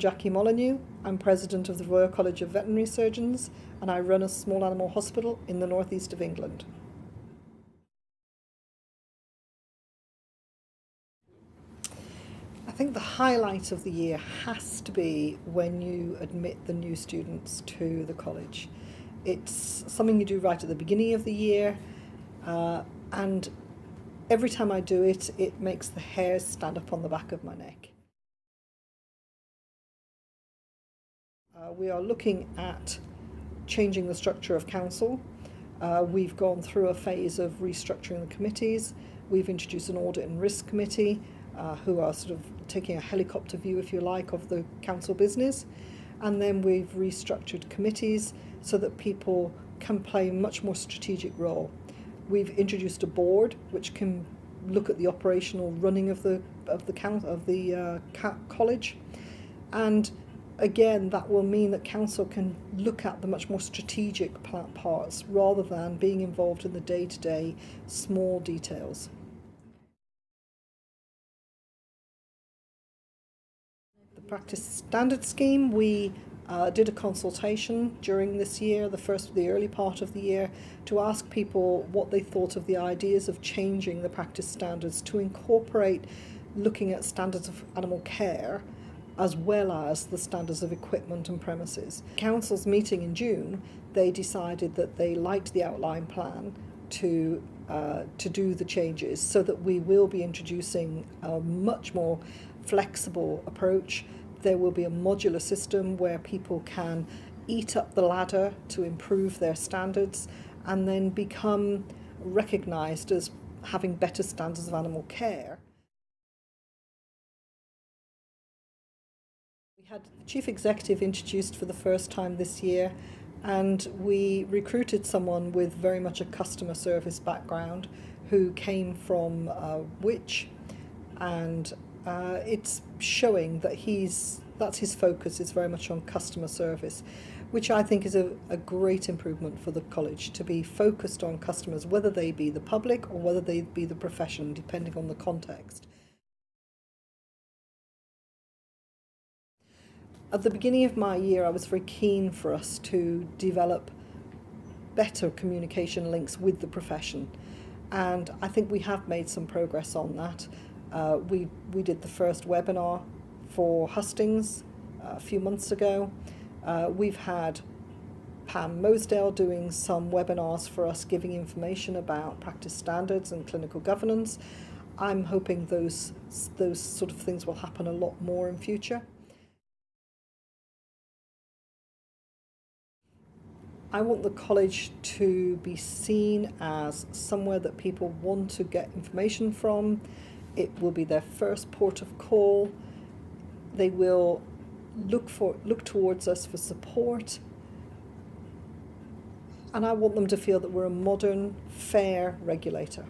Jacqui Molyneux. I'm President of the Royal College of Veterinary Surgeons, and I run a small animal hospital in the northeast of England. I think the highlight of the year has to be when you admit the new students to the college. It's something you do right at the beginning of the year, and every time I do it, it makes the hairs stand up on the back of my neck. We are looking at changing the structure of council. We've gone through a phase of restructuring the committees. We've introduced an audit and risk committee who are sort of taking a helicopter view, if you like, of the council business. And then we've restructured committees so that people can play a much more strategic role. We've introduced a board which can look at the operational running of the college, and again, that will mean that council can look at the much more strategic parts rather than being involved in the day-to-day small details. The practice standard scheme, we did a consultation during this year, the early part of the year, to ask people what they thought of the ideas of changing the practice standards to incorporate looking at standards of animal care as well as the standards of equipment and premises. Council's meeting in June, they decided that they liked the outline plan to do the changes, so that we will be introducing a much more flexible approach. There will be a modular system where people can eat up the ladder to improve their standards and then become recognised as having better standards of animal care. We had the Chief Executive introduced for the first time this year, and we recruited someone with very much a customer service background who came from Which, and it's showing that that's his focus is very much on customer service, which I think is a great improvement for the college, to be focused on customers, whether they be the public or whether they be the profession, depending on the context. At the beginning of my year, I was very keen for us to develop better communication links with the profession, and I think we have made some progress on that. We did the first webinar for hustings a few months ago. We've had Pam Mosdale doing some webinars for us, giving information about practice standards and clinical governance. I'm hoping those sort of things will happen a lot more in future. I want the college to be seen as somewhere that people want to get information from. It will be their first port of call. They will look towards us for support. And I want them to feel that we're a modern, fair regulator.